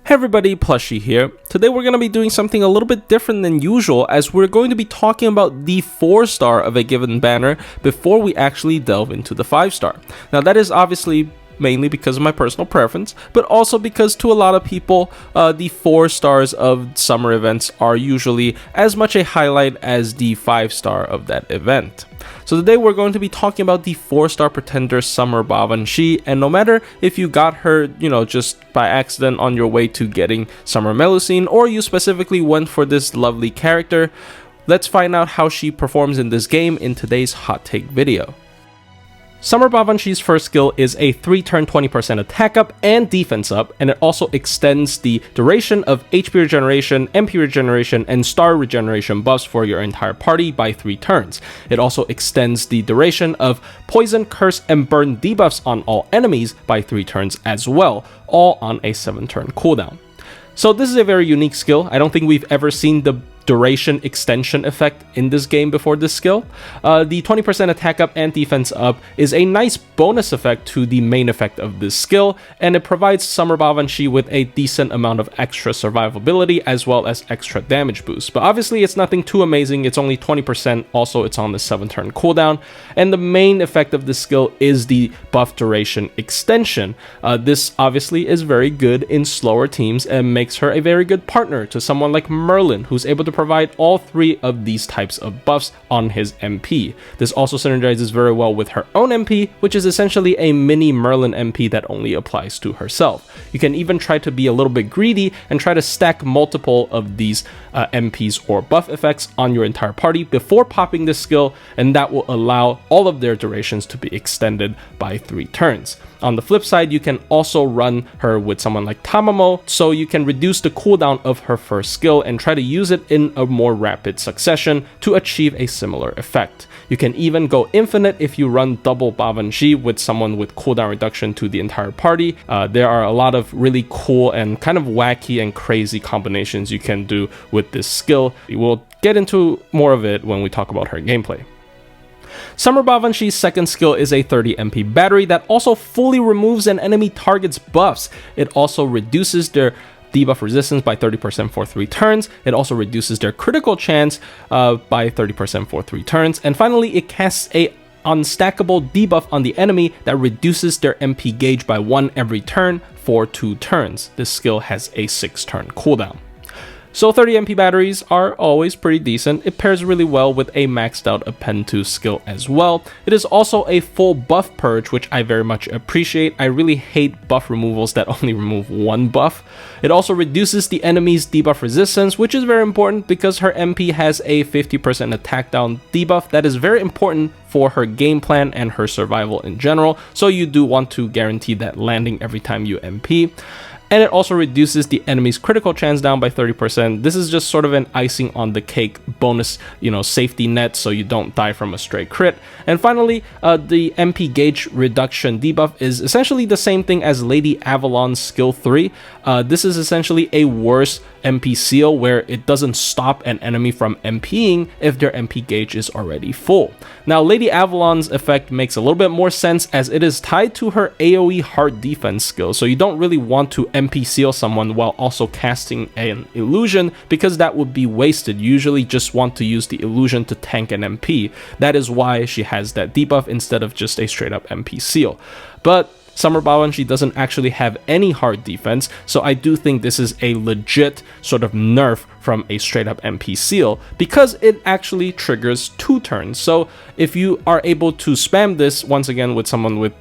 Hey everybody, Plushie here. Today we're going to be doing something a little bit different than usual, as we're going to be talking about the 4-star of a given banner before we actually delve into the 5-star. Now that is obviously mainly because of my personal preference, but also because to a lot of people, the 4 stars of summer events are usually as much a highlight as the 5-star of that event. So today we're going to be talking about the 4-star pretender Summer Baobhan, and no matter if you got her, just by accident on your way to getting Summer Melusine, or you specifically went for this lovely character, let's find out how she performs in this game in today's hot take video. Summer Baobhan's first skill is a 3-turn 20% attack up and defense up, and it also extends the duration of HP regeneration, MP regeneration, and star regeneration buffs for your entire party by 3 turns. It also extends the duration of poison, curse, and burn debuffs on all enemies by 3 turns as well, all on a 7-turn cooldown. So this is a very unique skill. I don't think we've ever seen the duration extension effect in this game before this skill. The 20% attack up and defense up is a nice bonus effect to the main effect of this skill, and it provides Summer Baobhan with a decent amount of extra survivability as well as extra damage boost. But obviously it's nothing too amazing, it's only 20%, also it's on the 7-turn cooldown, and the main effect of this skill is the buff duration extension. This obviously is very good in slower teams and makes her a very good partner to someone like Merlin, who's able to provide all 3 of these types of buffs on his MP. This also synergizes very well with her own MP, which is essentially a mini Merlin MP that only applies to herself. You can even try to be a little bit greedy and try to stack multiple of these MPs or buff effects on your entire party before popping this skill, and that will allow all of their durations to be extended by 3 turns. On the flip side, you can also run her with someone like Tamamo, so you can reduce the cooldown of her first skill and try to use it in a more rapid succession to achieve a similar effect. You can even go infinite if you run double Baobhan with someone with cooldown reduction to the entire party. There are a lot of really cool and kind of wacky and crazy combinations you can do with this skill. We'll get into more of it when we talk about her gameplay. Summer Baobhan's second skill is a 30 MP battery that also fully removes an enemy target's buffs. It also reduces their debuff resistance by 30% for 3 turns. It also reduces their critical chance by 30% for 3 turns. And finally, it casts a unstackable debuff on the enemy that reduces their MP gauge by 1 every turn for 2 turns. This skill has a 6-turn cooldown. So 30 MP batteries are always pretty decent. It pairs really well with a maxed out append to skill as well. It is also a full buff purge, which I very much appreciate. I really hate buff removals that only remove 1 buff. It also reduces the enemy's debuff resistance, which is very important because her MP has a 50% attack down debuff that is very important for her game plan and her survival in general. So you do want to guarantee that landing every time you MP. And it also reduces the enemy's critical chance down by 30%. This is just sort of an icing on the cake bonus, safety net so you don't die from a stray crit. And finally, the MP gauge reduction debuff is essentially the same thing as Lady Avalon's skill 3. This is essentially a worse MP seal where it doesn't stop an enemy from MPing if their MP gauge is already full. Now, Lady Avalon's effect makes a little bit more sense as it is tied to her AoE hard defense skill, so you don't really want to MP seal someone while also casting an illusion because that would be wasted. You usually just want to use the illusion to tank an MP. That is why she has that debuff instead of just a straight up MP seal. But Summer Baobhan doesn't actually have any hard defense, so I do think this is a legit sort of nerf from a straight up MP seal because it actually triggers 2 turns. So if you are able to spam this once again with someone with,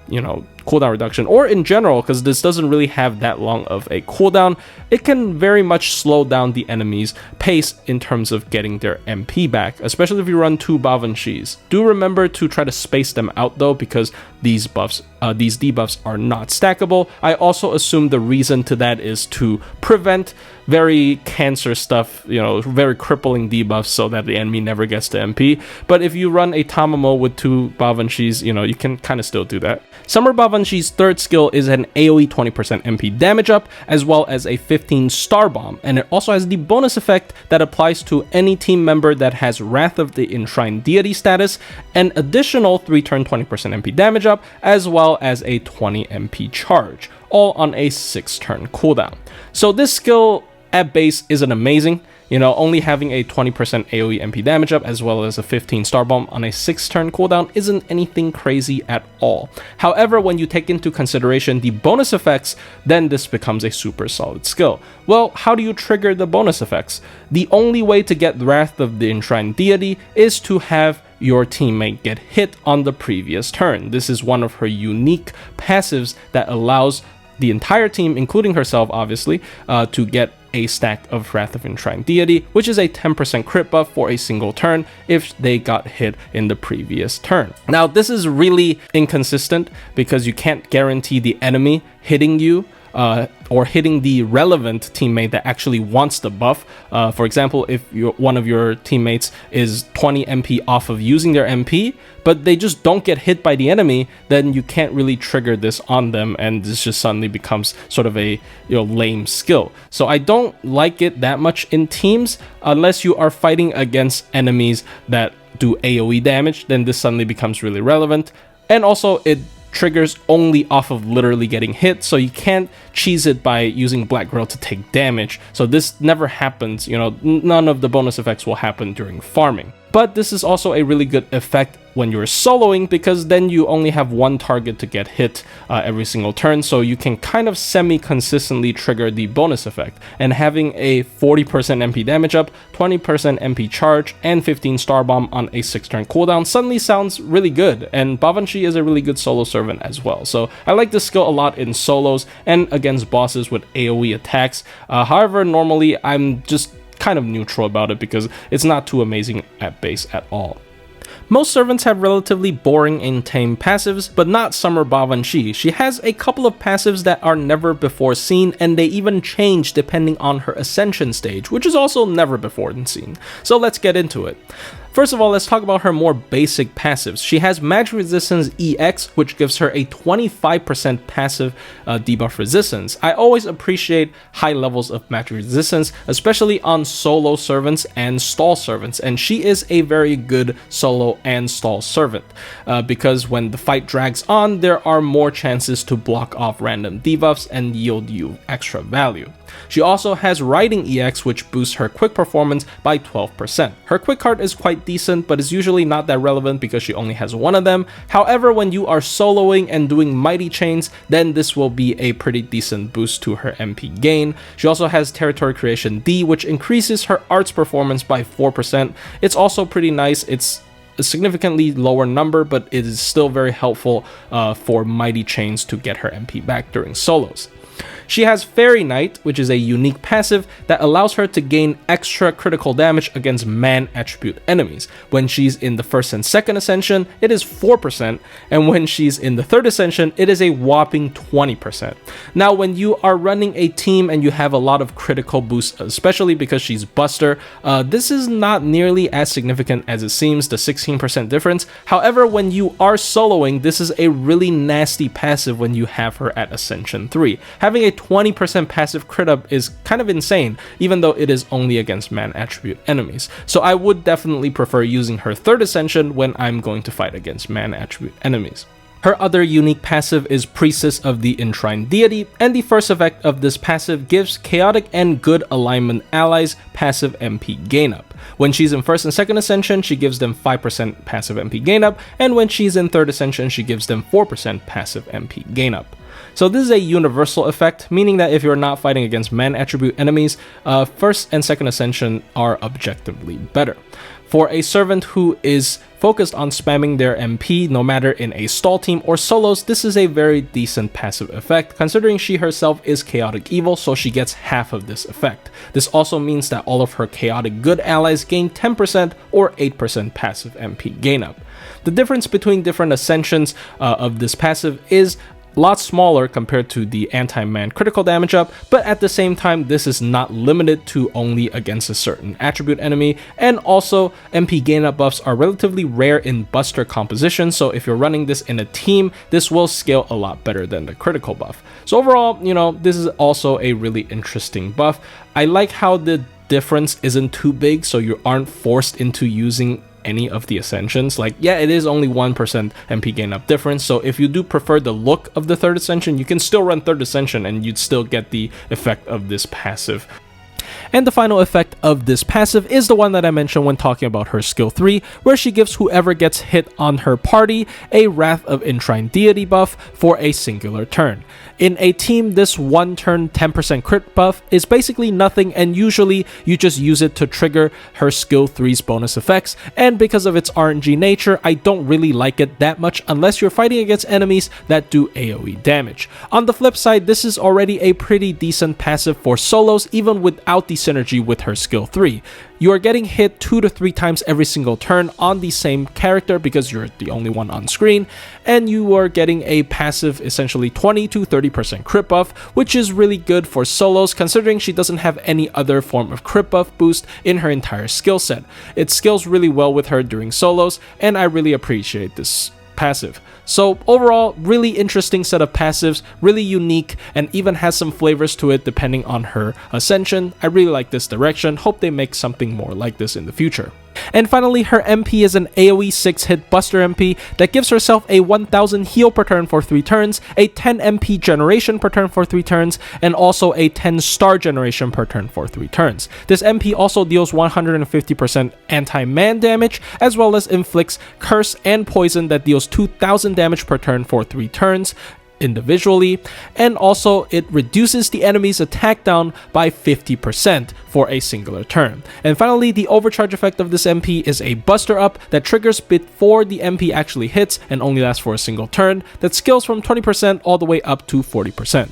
cooldown reduction, or in general, because this doesn't really have that long of a cooldown, it can very much slow down the enemy's pace in terms of getting their MP back, especially if you run 2 Baobhan. Do remember to try to space them out though, because these debuffs are not stackable. I also assume the reason to that is to prevent very cancer stuff, very crippling debuffs so that the enemy never gets to MP. But if you run a Tamamo with 2 Baobhan, you can kind of still do that. Summer Baobhan Babanshi's third skill is an AoE 20% MP damage up, as well as a 15 star bomb, and it also has the bonus effect that applies to any team member that has Wrath of the Enshrined Deity status, an additional 3 turn 20% MP damage up, as well as a 20 MP charge, all on a 6 turn cooldown. So this skill at base isn't amazing. You know, only having a 20% AoE MP damage up as well as a 15 star bomb on a 6 turn cooldown isn't anything crazy at all. However, when you take into consideration the bonus effects, then this becomes a super solid skill. Well, how do you trigger the bonus effects? The only way to get Wrath of the Enshrined Deity is to have your teammate get hit on the previous turn. This is one of her unique passives that allows the entire team, including herself obviously, to get a stack of Wrath of Enshrined Deity, which is a 10% crit buff for a single turn if they got hit in the previous turn. Now, this is really inconsistent because you can't guarantee the enemy hitting you or hitting the relevant teammate that actually wants the buff. For example, if one of your teammates is 20 MP off of using their MP, but they just don't get hit by the enemy, then you can't really trigger this on them, and this just suddenly becomes sort of a lame skill. So I don't like it that much in teams unless you are fighting against enemies that do AoE damage. Then this suddenly becomes really relevant, and also it triggers only off of literally getting hit, so you can't cheese it by using Black Girl to take damage. So this never happens, none of the bonus effects will happen during farming. But this is also a really good effect when you're soloing, because then you only have one target to get hit every single turn, so you can kind of semi-consistently trigger the bonus effect. And having a 40% MP damage up, 20% MP charge, and 15 star bomb on a 6-turn cooldown suddenly sounds really good, and Babanshi is a really good solo servant as well. So I like this skill a lot in solos and against bosses with AoE attacks. However, normally I'm just kind of neutral about it because it's not too amazing at base at all. Most servants have relatively boring and tame passives, but not Summer Babanshi. She has a couple of passives that are never before seen, and they even change depending on her ascension stage, which is also never before seen. So let's get into it. First of all, let's talk about her more basic passives. She has Magic Resistance EX, which gives her a 25% passive debuff resistance. I always appreciate high levels of Magic Resistance, especially on solo servants and stall servants, and she is a very good solo and stall servant because when the fight drags on, there are more chances to block off random debuffs and yield you extra value. She also has Riding EX, which boosts her quick performance by 12%. Her quick card is quite decent, but is usually not that relevant because she only has one of them. However, when you are soloing and doing mighty chains, then this will be a pretty decent boost to her MP gain. She also has Territory Creation D, which increases her arts performance by 4%. It's also pretty nice. It's a significantly lower number, but it is still very helpful for mighty chains to get her MP back during solos. She has Fairy Knight, which is a unique passive that allows her to gain extra critical damage against man attribute enemies. When she's in the 1st and 2nd Ascension, it is 4%, and when she's in the 3rd Ascension, it is a whopping 20%. Now, when you are running a team and you have a lot of critical boosts, especially because she's Buster, this is not nearly as significant as it seems, the 16% difference. However, when you are soloing, this is a really nasty passive when you have her at Ascension 3. Having a 20% passive crit up is kind of insane, even though it is only against man attribute enemies. So I would definitely prefer using her 3rd Ascension when I'm going to fight against man attribute enemies. Her other unique passive is Priestess of the Enshrined Deity, and the first effect of this passive gives chaotic and good alignment allies passive MP gain up. When she's in 1st and 2nd Ascension, she gives them 5% passive MP gain up, and when she's in 3rd Ascension, she gives them 4% passive MP gain up. So this is a universal effect, meaning that if you're not fighting against man attribute enemies, 1st and 2nd Ascension are objectively better. For a servant who is focused on spamming their MP, no matter in a stall team or solos, this is a very decent passive effect, considering she herself is chaotic evil, so she gets half of this effect. This also means that all of her chaotic good allies gain 10% or 8% passive MP gain up. The difference between different ascensions of this passive is a lot smaller compared to the anti-man critical damage up, but at the same time this is not limited to only against a certain attribute enemy, and also MP gain up buffs are relatively rare in buster composition, so if you're running this in a team, this will scale a lot better than the critical buff. So overall, you know, this is also a really interesting buff. I like how the difference isn't too big, so you aren't forced into using any of the ascensions. Like, yeah, it is only 1% MP gain up difference, so if you do prefer the look of the third ascension, you can still run third ascension and you'd still get the effect of this passive. And the final effect of this passive is the one that I mentioned when talking about her skill 3, where she gives whoever gets hit on her party a Wrath of Enshrined Deity buff for a singular turn. In a team, this one turn 10% crit buff is basically nothing, and usually you just use it to trigger her skill 3's bonus effects, and because of its RNG nature, I don't really like it that much unless you're fighting against enemies that do AoE damage. On the flip side, this is already a pretty decent passive for solos even without the synergy with her skill 3. You are getting hit 2 to 3 times every single turn on the same character because you're the only one on screen, and you are getting a passive essentially 20 to 30% crit buff, which is really good for solos considering she doesn't have any other form of crit buff boost in her entire skill set. It scales really well with her during solos, and I really appreciate this passive. So overall, really interesting set of passives, really unique, and even has some flavors to it depending on her ascension. I really like this direction, hope they make something more like this in the future. And finally, her MP is an AoE 6-hit Buster MP that gives herself a 1000 heal per turn for 3 turns, a 10 MP generation per turn for 3 turns, and also a 10 star generation per turn for 3 turns. This MP also deals 150% anti-man damage, as well as inflicts curse and poison that deals 2000 damage per turn for 3 turns individually, and also it reduces the enemy's attack down by 50% for a singular turn. And finally, the overcharge effect of this MP is a buster up that triggers before the MP actually hits and only lasts for a single turn, that scales from 20% all the way up to 40%.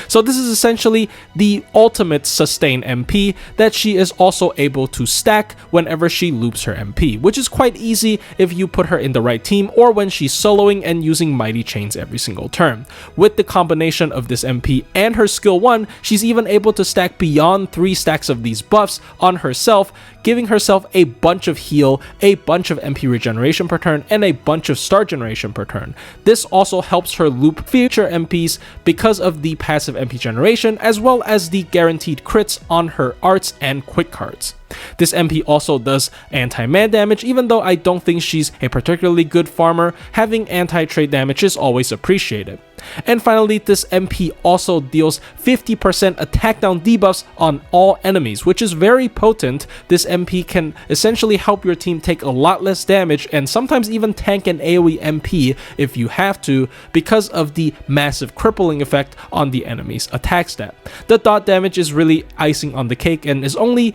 So this is essentially the ultimate sustain MP that she is also able to stack whenever she loops her MP, which is quite easy if you put her in the right team or when she's soloing and using Mighty Chains every single turn. With the combination of this MP and her skill 1, she's even able to stack beyond 3 stacks of these buffs on herself, giving herself a bunch of heal, a bunch of MP regeneration per turn, and a bunch of star generation per turn. This also helps her loop future MPs because of the passive MP generation, as well as the guaranteed crits on her arts and quick cards. This MP also does anti-man damage, even though I don't think she's a particularly good farmer. Having anti-trade damage is always appreciated. And finally, this MP also deals 50% attack down debuffs on all enemies, which is very potent. This MP can essentially help your team take a lot less damage and sometimes even tank an AoE MP if you have to, because of the massive crippling effect on the enemy's attack stat. The dot damage is really icing on the cake and is only,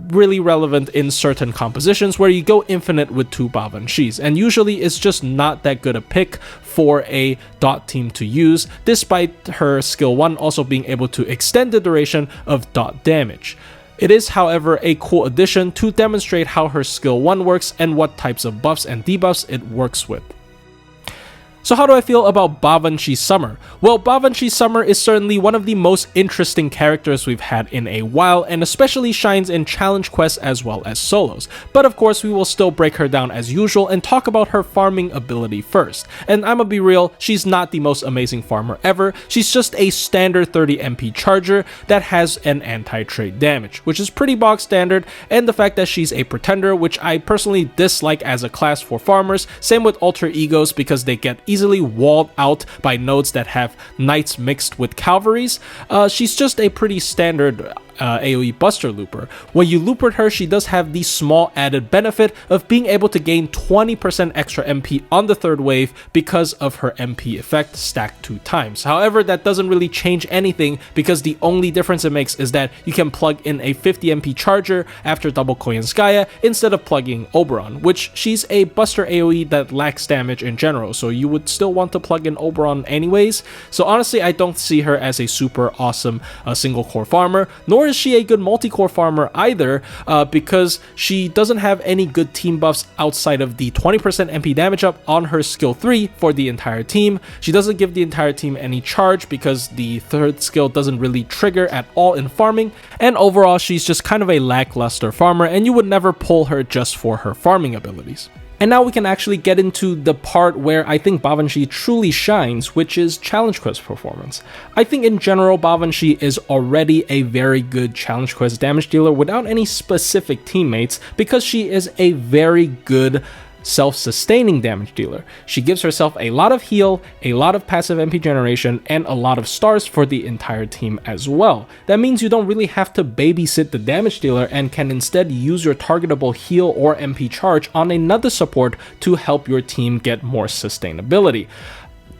really relevant in certain compositions where you go infinite with 2 Baobhan Shis, and usually it's just not that good a pick for a dot team to use, despite her skill 1 also being able to extend the duration of dot damage. It is, however, a cool addition to demonstrate how her skill 1 works and what types of buffs and debuffs it works with. So how do I feel about Baobhan Shi Summer? Well, Baobhan Shi Summer is certainly one of the most interesting characters we've had in a while, and especially shines in challenge quests as well as solos. But of course, we will still break her down as usual and talk about her farming ability first. And I'ma be real, she's not the most amazing farmer ever. She's just a standard 30 MP charger that has an anti-trade damage, which is pretty bog standard, and the fact that she's a pretender, which I personally dislike as a class for farmers. Same with alter egos, because they get easily walled out by nodes that have knights mixed with cavalries. She's just a pretty standard AoE Buster Looper. When you looper her, she does have the small added benefit of being able to gain 20% extra MP on the third wave because of her MP effect stacked 2 times. However, that doesn't really change anything because the only difference it makes is that you can plug in a 50 MP charger after double Koyanskaya instead of plugging Oberon, which she's a Buster AoE that lacks damage in general, so you would still want to plug in Oberon anyways. So honestly, I don't see her as a super awesome single core farmer, nor nor is she a good multi-core farmer either, because she doesn't have any good team buffs outside of the 20% MP damage up on her skill 3 for the entire team. She doesn't give the entire team any charge because the third skill doesn't really trigger at all in farming, and overall she's just kind of a lackluster farmer, and you would never pull her just for her farming abilities. And now we can actually get into the part where I think Baobhan truly shines, which is challenge quest performance. I think in general Baobhan is already a very good challenge quest damage dealer without any specific teammates, because she is a very good self-sustaining damage dealer. She gives herself a lot of heal, a lot of passive MP generation, and a lot of stars for the entire team as well. That means you don't really have to babysit the damage dealer and can instead use your targetable heal or MP charge on another support to help your team get more sustainability.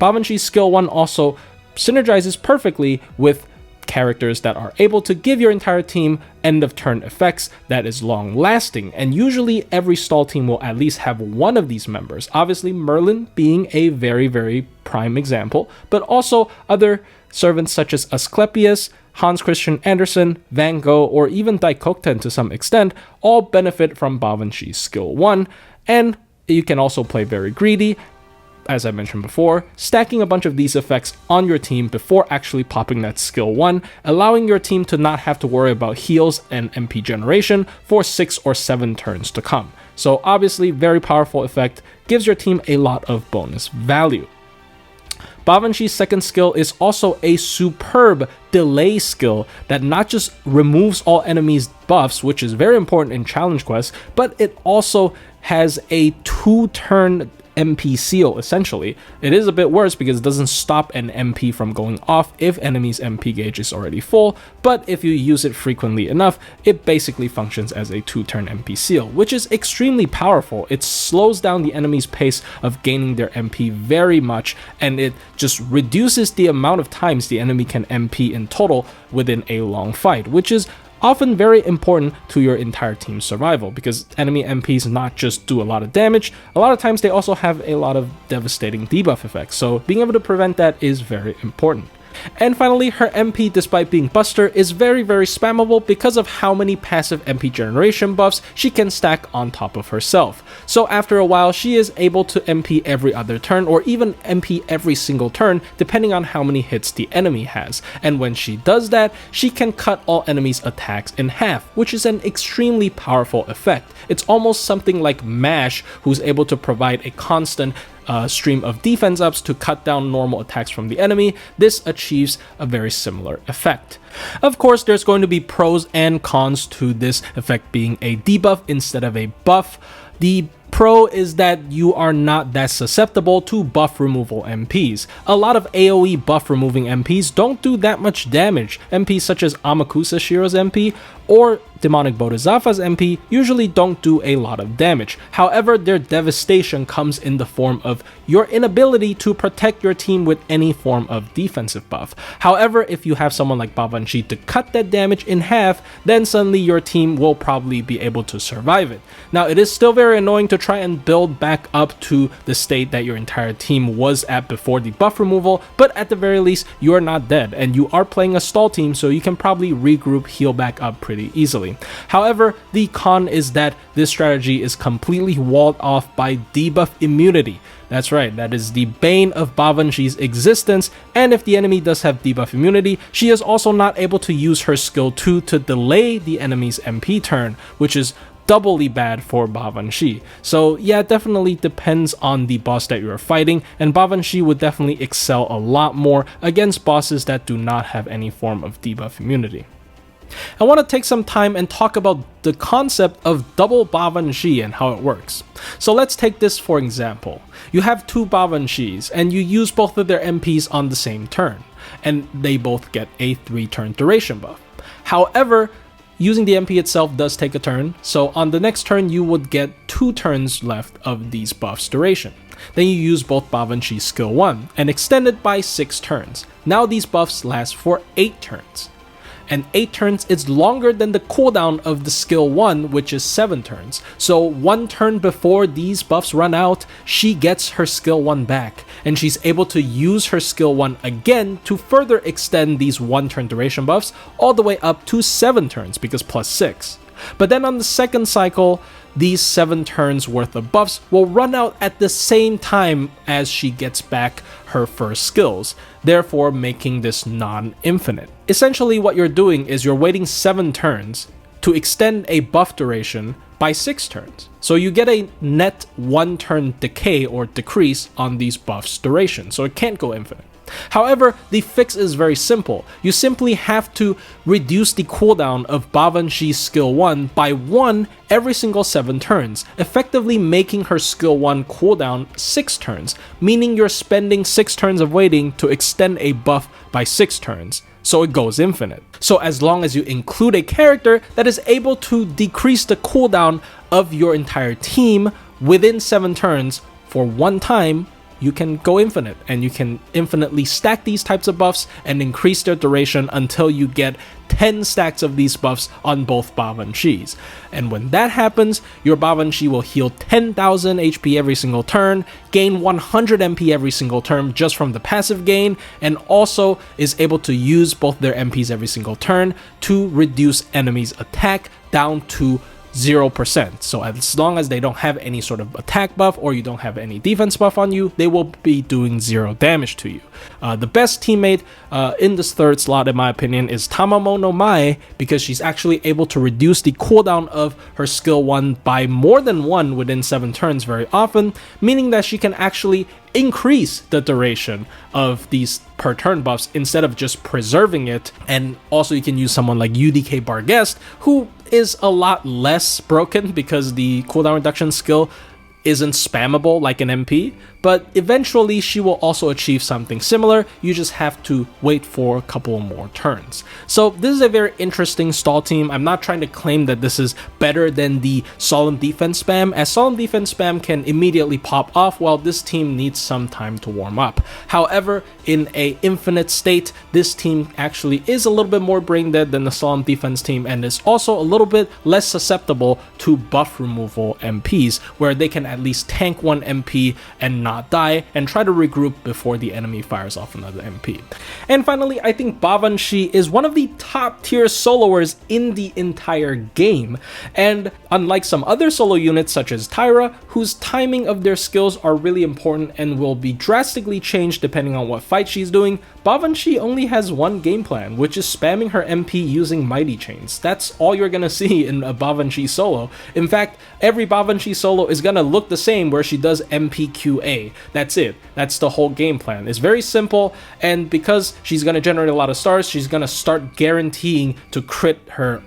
Baobhan's skill 1 also synergizes perfectly with characters that are able to give your entire team end of turn effects that is long lasting, and usually every stall team will at least have one of these members, obviously Merlin being a very prime example, but also other servants such as Asclepius, Hans Christian Andersen, Van Gogh, or even Daikokten to some extent all benefit from Baobhan's skill 1, and you can also play very greedy, as I mentioned before, stacking a bunch of these effects on your team before actually popping that skill 1, allowing your team to not have to worry about heals and MP generation for 6 or 7 turns to come. So obviously very powerful effect, gives your team a lot of bonus value. Baobhan's second skill is also a superb delay skill that not just removes all enemies' buffs, which is very important in challenge quests, but it also has a 2-turn MP seal, essentially. It is a bit worse because it doesn't stop an MP from going off if enemy's MP gauge is already full, but if you use it frequently enough, it basically functions as a 2-turn MP seal, which is extremely powerful. It slows down the enemy's pace of gaining their MP very much, and it just reduces the amount of times the enemy can MP in total within a long fight, which is often very important to your entire team's survival, because enemy MPs not just do a lot of damage, a lot of times they also have a lot of devastating debuff effects, so being able to prevent that is very important. And finally, her MP, despite being Buster, is very spammable because of how many passive MP generation buffs she can stack on top of herself. So after a while, she is able to MP every other turn, or even MP every single turn, depending on how many hits the enemy has. And when she does that, she can cut all enemies' attacks in half, which is an extremely powerful effect. It's almost something like MASH, who's able to provide a constant stream of defense ups to cut down normal attacks from the enemy. This achieves a very similar effect. Of course, there's going to be pros and cons to this effect being a debuff instead of a buff. The pro is that you are not that susceptible to buff removal MPs. A lot of AoE buff removing MPs don't do that much damage. MPs such as Amakusa Shiro's MP or Demonic Bodhisattva's MP usually don't do a lot of damage. However, their devastation comes in the form of your inability to protect your team with any form of defensive buff. However, if you have someone like Baobhan to cut that damage in half, then suddenly your team will probably be able to survive it. Now, it is still very annoying to try and build back up to the state that your entire team was at before the buff removal, but at the very least, you are not dead, and you are playing a stall team, so you can probably regroup, heal back up pretty easily. However, the con is that this strategy is completely walled off by debuff immunity. That's right, that is the bane of Baobhan's existence, and if the enemy does have debuff immunity, she is also not able to use her skill 2 to delay the enemy's MP turn, which is doubly bad for Baobhan. So yeah, it definitely depends on the boss that you're fighting, and Baobhan would definitely excel a lot more against bosses that do not have any form of debuff immunity. I want to take some time and talk about the concept of double Baobhan and how it works. So let's take this for example. You have 2 Baobhan and you use both of their MPs on the same turn, and they both get a 3-turn duration buff. However, using the MP itself does take a turn, so on the next turn you would get 2 turns left of these buffs duration. Then you use both Baobhan's skill 1 and extend it by 6 turns. Now these buffs last for 8 turns. and 8 turns is longer than the cooldown of the skill 1, which is 7 turns. So 1 turn before these buffs run out, she gets her skill 1 back, and she's able to use her skill 1 again to further extend these 1 turn duration buffs all the way up to 7 turns because plus 6. But then on the second cycle, these 7 turns worth of buffs will run out at the same time as she gets back her first skills, therefore making this non-infinite. Essentially what you're doing is you're waiting 7 turns to extend a buff duration by 6 turns. So you get a net 1 turn decay or decrease on these buffs duration, so it can't go infinite. However, the fix is very simple. You simply have to reduce the cooldown of Baobhanshi's skill 1 by 1 every single 7 turns, effectively making her skill 1 cooldown 6 turns, meaning you're spending 6 turns of waiting to extend a buff by 6 turns, so it goes infinite. So as long as you include a character that is able to decrease the cooldown of your entire team within 7 turns for 1 time, you can go infinite, and you can infinitely stack these types of buffs and increase their duration until you get 10 stacks of these buffs on both Baobhanshis. And when that happens, your Baobhanshi will heal 10,000 HP every single turn, gain 100 MP every single turn just from the passive gain, and also is able to use both their MPs every single turn to reduce enemies' attack down to 0%. So as long as they don't have any sort of attack buff or you don't have any defense buff on you, they will be doing 0 damage to you. The best teammate in this third slot, in my opinion, is Tamamo no Mae, because she's actually able to reduce the cooldown of her skill 1 by more than 1 within 7 turns very often, meaning that she can actually increase the duration of these per turn buffs instead of just preserving it. And also you can use someone like UDK Barghest, who is a lot less broken because the cooldown reduction skill isn't spammable like an MP, but eventually she will also achieve something similar. You just have to wait for a couple more turns. So this is a very interesting stall team. I'm not trying to claim that this is better than the Solemn Defense spam, as Solemn Defense spam can immediately pop off while this team needs some time to warm up. However, in a infinite state, this team actually is a little bit more brain dead than the Solemn Defense team, and is also a little bit less susceptible to buff removal MPs, where they can at least tank 1 MP and not die and try to regroup before the enemy fires off another MP. And finally, I think Baobhanshi is one of the top tier soloers in the entire game, and unlike some other solo units such as Tyra, whose timing of their skills are really important and will be drastically changed depending on what fight she's doing, Baobhanshi only has one game plan, which is spamming her MP using Mighty Chains. That's all you're gonna see in a Baobhanshi solo. In fact, every Baobhanshi solo is gonna look the same, where she does MPQA. That's it. That's the whole game plan. It's very simple, and because she's gonna generate a lot of stars, she's gonna start guaranteeing to crit her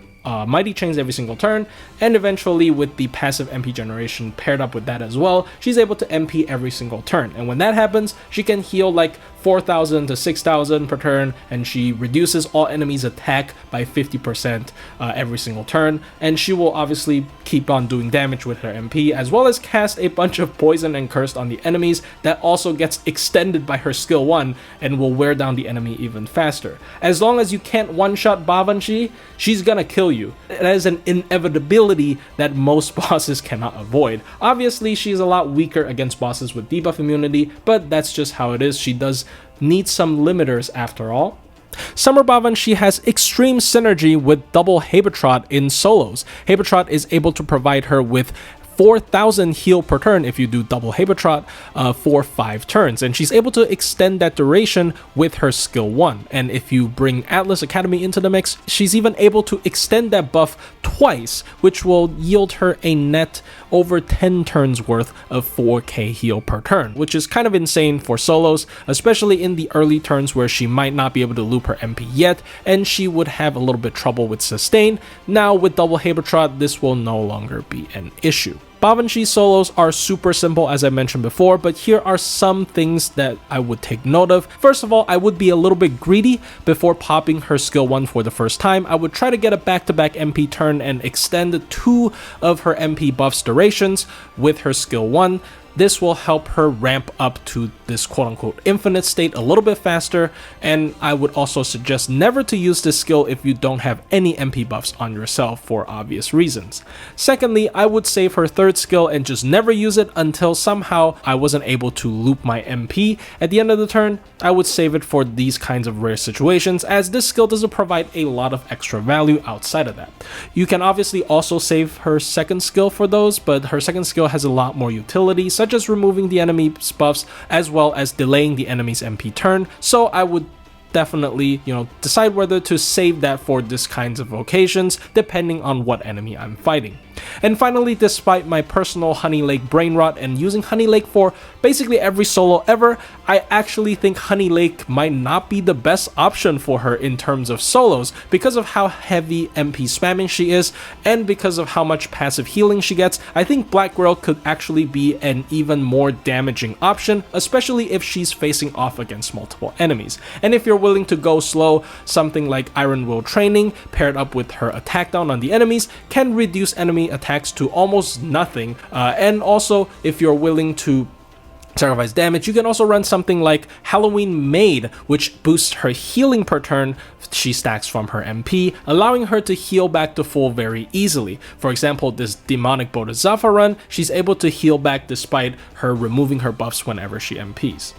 Mighty Chains every single turn, and eventually with the passive MP generation paired up with that as well, she's able to MP every single turn. And when that happens, she can heal like 4,000 to 6,000 per turn, and she reduces all enemies' attack by 50% every single turn, and she will obviously keep on doing damage with her MP, as well as cast a bunch of poison and cursed on the enemies that also gets extended by her skill 1 and will wear down the enemy even faster. As long as you can't one-shot Baobhanshi, she's gonna kill you. That is an inevitability that most bosses cannot avoid. Obviously, she's a lot weaker against bosses with debuff immunity, but that's just how it is. She does need some limiters after all. Summer Baobhanshi has extreme synergy with double Habertrot in solos. Habertrot is able to provide her with 4,000 heal per turn if you do double Habertrot for 5 turns, and she's able to extend that duration with her skill 1. And if you bring Atlas Academy into the mix, she's even able to extend that buff twice, which will yield her a net over 10 turns worth of 4k heal per turn, which is kind of insane for solos, especially in the early turns where she might not be able to loop her MP yet, and she would have a little bit trouble with sustain. Now with double Habertrot, this will no longer be an issue. Baobhanshi solos are super simple, as I mentioned before, but here are some things that I would take note of. First of all, I would be a little bit greedy before popping her skill 1 for the first time. I would try to get a back-to-back MP turn and extend 2 of her MP buffs durations with her skill 1. this will help her ramp up to this quote-unquote infinite state a little bit faster, and I would also suggest never to use this skill if you don't have any MP buffs on yourself for obvious reasons. Secondly, I would save her third skill and just never use it until somehow I wasn't able to loop my MP at the end of the turn. I would save it for these kinds of rare situations, as this skill doesn't provide a lot of extra value outside of that. You can obviously also save her second skill for those, but her second skill has a lot more utility, such as removing the enemy's buffs as well as delaying the enemy's MP turn, so I would definitely, decide whether to save that for this kinds of occasions, depending on what enemy I'm fighting. And finally, despite my personal Honey Lake brain rot and using Honey Lake for basically every solo ever, I actually think Honey Lake might not be the best option for her in terms of solos because of how heavy MP spamming she is and because of how much passive healing she gets. I think Black Girl could actually be an even more damaging option, especially if she's facing off against multiple enemies. And if you're willing to go slow, something like Iron Will Training paired up with her attack down on the enemies can reduce enemy attacks to almost nothing, and also if you're willing to sacrifice damage, you can also run something like Halloween Maid, which boosts her healing per turn she stacks from her MP, allowing her to heal back to full very easily. For example, this Demonic Bodhisattva run, she's able to heal back despite her removing her buffs whenever she MPs.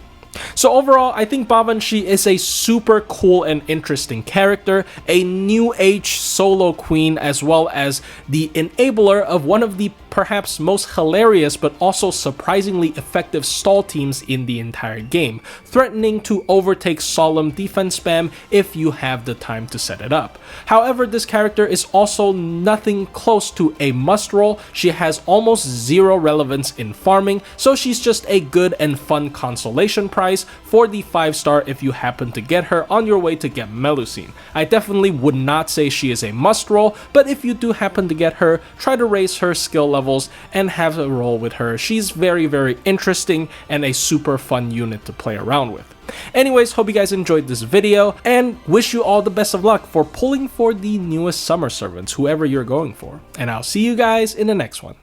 So overall, I think Baobhan is a super cool and interesting character, a new age solo queen, as well as the enabler of one of the perhaps most hilarious but also surprisingly effective stall teams in the entire game, threatening to overtake Solemn defense spam if you have the time to set it up. However, this character is also nothing close to a must roll. She has almost zero relevance in farming, so she's just a good and fun consolation prize for the 5-star if you happen to get her on your way to get Melusine. I definitely would not say she is a must roll, but if you do happen to get her, try to raise her skill levels and have a roll with her. She's very, very interesting and a super fun unit to play around with. Anyways, hope you guys enjoyed this video and wish you all the best of luck for pulling for the newest summer servants, whoever you're going for. And I'll see you guys in the next one.